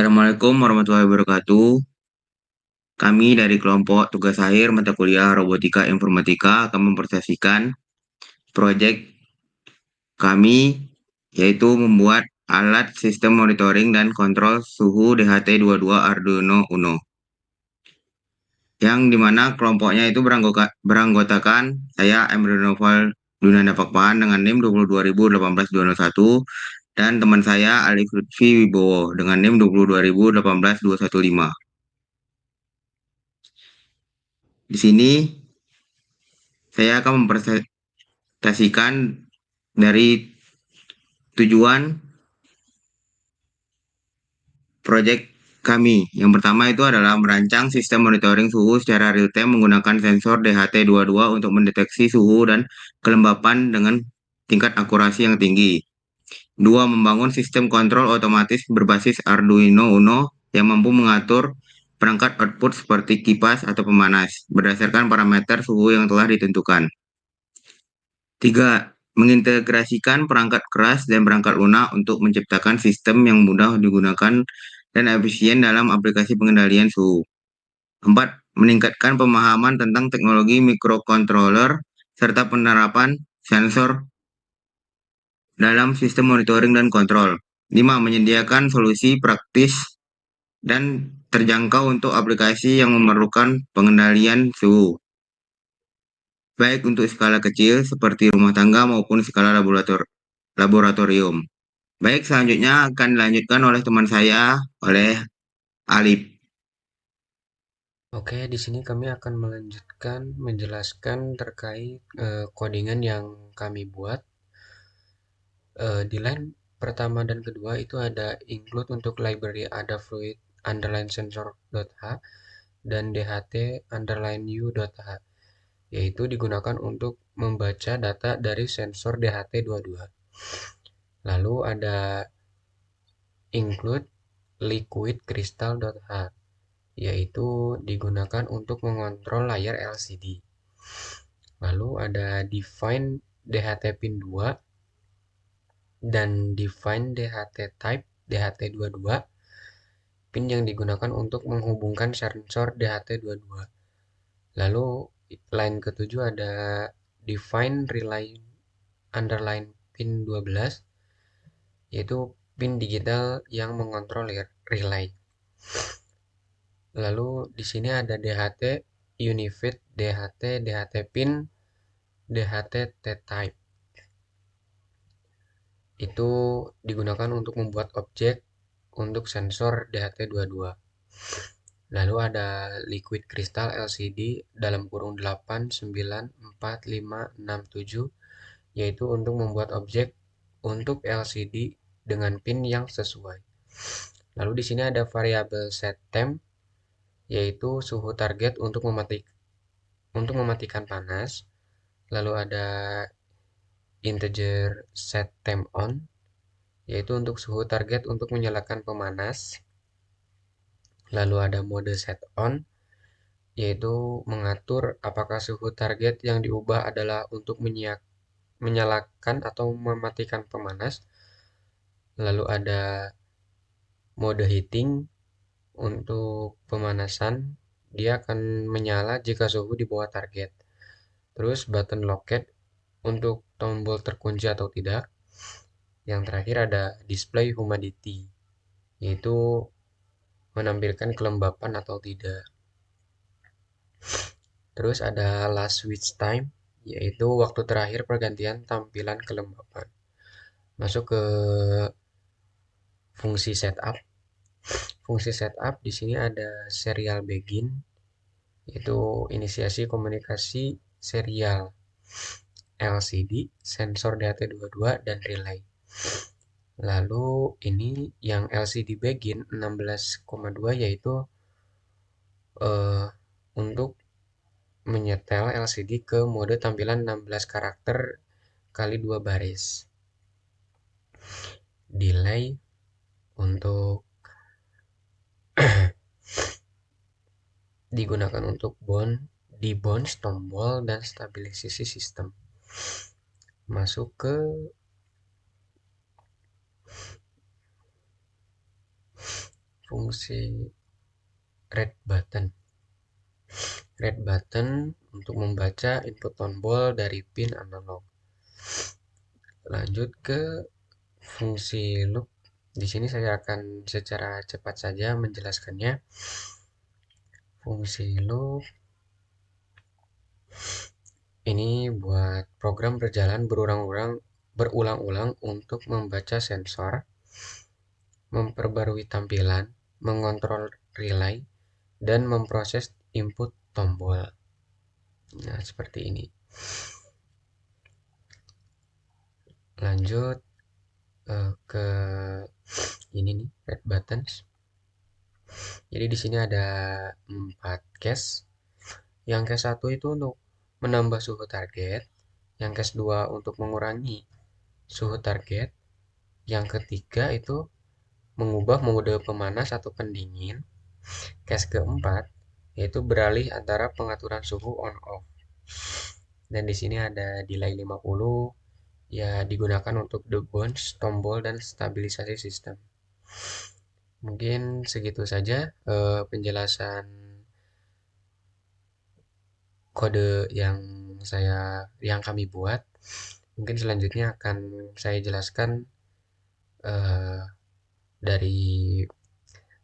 Assalamualaikum warahmatullahi wabarakatuh. Kami dari kelompok tugas akhir mata kuliah Robotika Informatika akan mempresentasikan proyek kami, yaitu membuat alat sistem monitoring dan kontrol suhu DHT22 Arduino Uno, yang dimana kelompoknya itu beranggotakan saya Emre Noval Dunanda Pakpahan dengan NIM 22018-201 dan teman saya Alif Lutfi Wibowo dengan NIM 22018-215. Di sini saya akan mempresentasikan dari tujuan proyek kami. Yang pertama itu adalah merancang sistem monitoring suhu secara real-time menggunakan sensor DHT22 untuk mendeteksi suhu dan kelembapan dengan tingkat akurasi yang tinggi. Dua, membangun sistem kontrol otomatis berbasis Arduino Uno yang mampu mengatur perangkat output seperti kipas atau pemanas berdasarkan parameter suhu yang telah ditentukan. Tiga, mengintegrasikan perangkat keras dan perangkat lunak untuk menciptakan sistem yang mudah digunakan dan efisien dalam aplikasi pengendalian suhu. Empat, meningkatkan pemahaman tentang teknologi microcontroller serta penerapan sensor dalam sistem monitoring dan kontrol. Lima, menyediakan solusi praktis dan terjangkau untuk aplikasi yang memerlukan pengendalian suhu, baik untuk skala kecil seperti rumah tangga maupun skala laboratorium. Baik, selanjutnya akan dilanjutkan oleh teman saya, oleh Alif. Oke, di sini kami akan melanjutkan menjelaskan terkait codingan yang kami buat. Di line pertama dan kedua itu ada include untuk library ada fluid underline sensor.h dan dht underline u.h, yaitu digunakan untuk membaca data dari sensor DHT22. Lalu ada include liquid crystal.h, yaitu digunakan untuk mengontrol layar LCD. Lalu ada define DHT pin 2 dan define DHT type DHT22, pin yang digunakan untuk menghubungkan sensor DHT22. Lalu line ketujuh ada define relay underline pin 12, yaitu pin digital yang mengontrol relay. Lalu di sini ada DHT Unifit, DHT, DHT pin, DHT T-type. Itu digunakan untuk membuat objek untuk sensor DHT22. Lalu ada liquid crystal LCD dalam kurung 8, 9, 4, 5, 6, 7, yaitu untuk membuat objek untuk LCD dengan pin yang sesuai. Lalu di sini ada variabel set temp, yaitu suhu target untuk mematikan panas. Lalu ada integer set temp on, yaitu untuk suhu target untuk menyalakan pemanas. Lalu ada mode set on, yaitu mengatur apakah suhu target yang diubah adalah untuk menyalakan atau mematikan pemanas. Lalu ada mode heating untuk pemanasan, dia akan menyala jika suhu di bawah target. Terus button locket untuk tombol terkunci atau tidak. Yang terakhir ada display humidity, yaitu menampilkan kelembapan atau tidak. Terus ada last switch time, yaitu waktu terakhir pergantian tampilan kelembapan. Masuk ke fungsi setup. Fungsi setup di sini ada serial begin, yaitu inisiasi komunikasi serial LCD, sensor DHT22 dan relay. Lalu ini yang LCD begin 16,2, yaitu untuk menyetel LCD ke mode tampilan 16 karakter kali 2 baris. Delay untuk digunakan untuk debounce tombol dan stabilisasi sistem. Masuk ke fungsi read button. Read button untuk membaca input tombol dari pin analog. Lanjut ke fungsi loop. Di sini saya akan secara cepat saja menjelaskannya. Fungsi loop ini buat program berjalan berulang-ulang untuk membaca sensor, memperbarui tampilan, mengontrol relay, dan memproses input tombol. Nah, seperti ini. Lanjut ke ini nih, read buttons. Jadi di sini ada 4 case. Yang case 1 itu untuk menambah suhu target, yang case 2 untuk mengurangi suhu target, yang ketiga itu mengubah mode pemanas atau pendingin, case keempat yaitu beralih antara pengaturan suhu on off. Dan di sini ada delay 50, ya digunakan untuk debounce, tombol, dan stabilisasi sistem. Mungkin segitu saja penjelasan kode yang kami buat. Mungkin selanjutnya akan saya jelaskan dari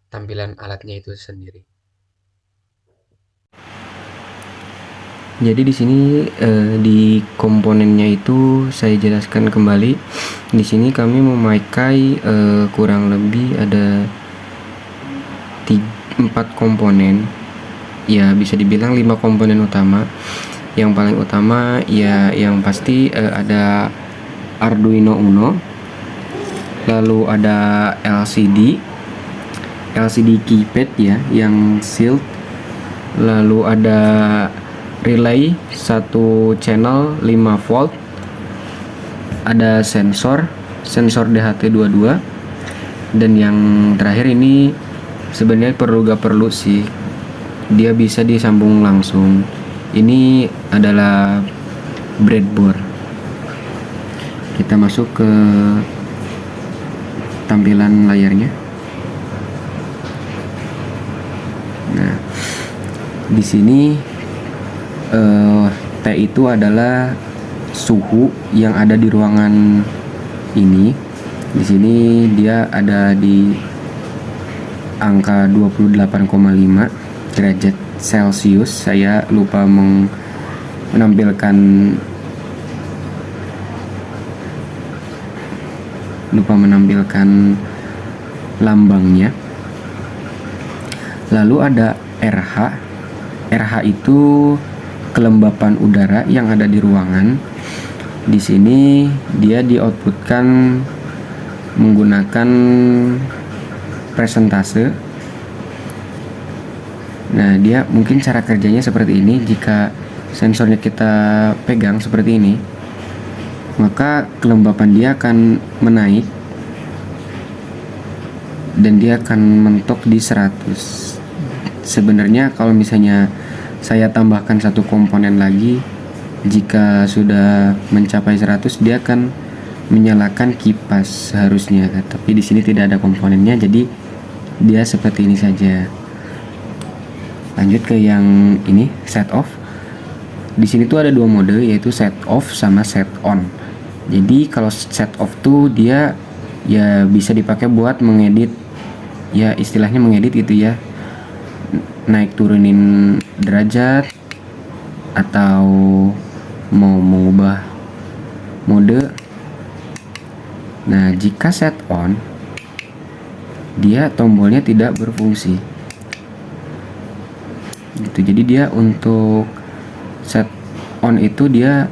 tampilan alatnya itu sendiri. Jadi di sini di komponennya itu saya jelaskan kembali. Di sini kami memakai kurang lebih ada 4 komponen. Ya bisa dibilang 5 komponen utama. Yang paling utama ya yang pasti ada Arduino Uno, lalu ada LCD keypad ya yang sealed, lalu ada relay 1 channel 5 volt, ada sensor DHT22, dan yang terakhir ini sebenarnya gak perlu sih, dia bisa disambung langsung. Ini adalah breadboard. Kita masuk ke tampilan layarnya. Nah, di sini T itu adalah suhu yang ada di ruangan ini. Di sini dia ada di angka 28,5 derajat Celcius. Saya lupa menampilkan lambangnya. Lalu ada RH itu kelembapan udara yang ada di ruangan. Di sini dia di-outputkan menggunakan presentase. Nah, dia mungkin cara kerjanya seperti ini. Jika sensornya kita pegang seperti ini, maka kelembapan dia akan menaik dan dia akan mentok di 100. Sebenarnya kalau misalnya saya tambahkan 1 komponen lagi, jika sudah mencapai 100 dia akan menyalakan kipas seharusnya, tapi di sini tidak ada komponennya, jadi dia seperti ini saja. Lanjut ke yang ini, set off. Di sini tuh ada 2 mode, yaitu set off sama set on. Jadi kalau set off tuh dia ya bisa dipakai buat mengedit, ya istilahnya mengedit gitu ya, naik turunin derajat atau mau mengubah mode. Nah, jika set on, dia tombolnya tidak berfungsi gitu. Jadi dia untuk set on itu dia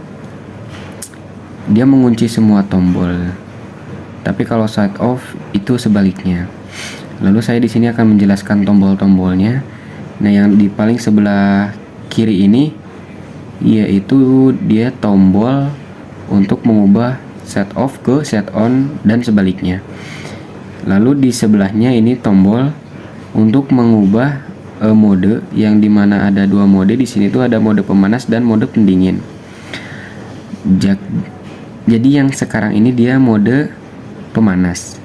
mengunci semua tombol. Tapi kalau set off itu sebaliknya. Lalu saya di sini akan menjelaskan tombol-tombolnya. Nah, yang di paling sebelah kiri ini yaitu dia tombol untuk mengubah set off ke set on dan sebaliknya. Lalu di sebelahnya ini tombol untuk mengubah mode, yang dimana ada 2 mode. Di sini tuh ada mode pemanas dan mode pendingin. Jadi yang sekarang ini dia mode pemanas.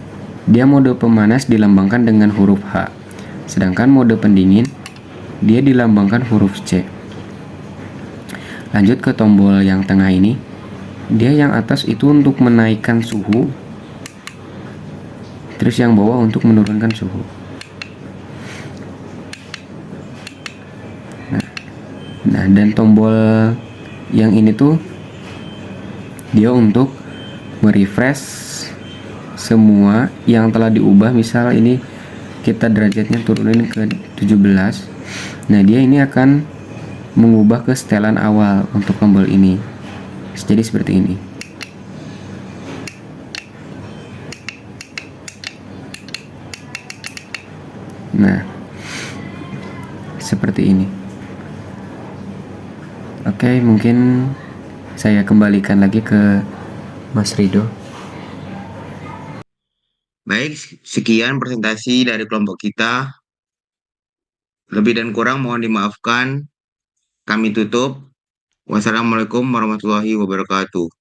Dia mode pemanas dilambangkan dengan huruf H. Sedangkan mode pendingin dia dilambangkan huruf C. Lanjut ke tombol yang tengah ini. Dia yang atas itu untuk menaikkan suhu, terus yang bawah untuk menurunkan suhu. Nah, dan tombol yang ini tuh dia untuk merefresh semua yang telah diubah. Misal ini kita derajatnya turunin ke 17. Nah, dia ini akan mengubah ke setelan awal untuk tombol ini. Jadi seperti ini. Nah, seperti ini. Oke, mungkin saya kembalikan lagi ke Mas Rido. Baik, sekian presentasi dari kelompok kita. Lebih dan kurang mohon dimaafkan. Kami tutup. Wassalamualaikum warahmatullahi wabarakatuh.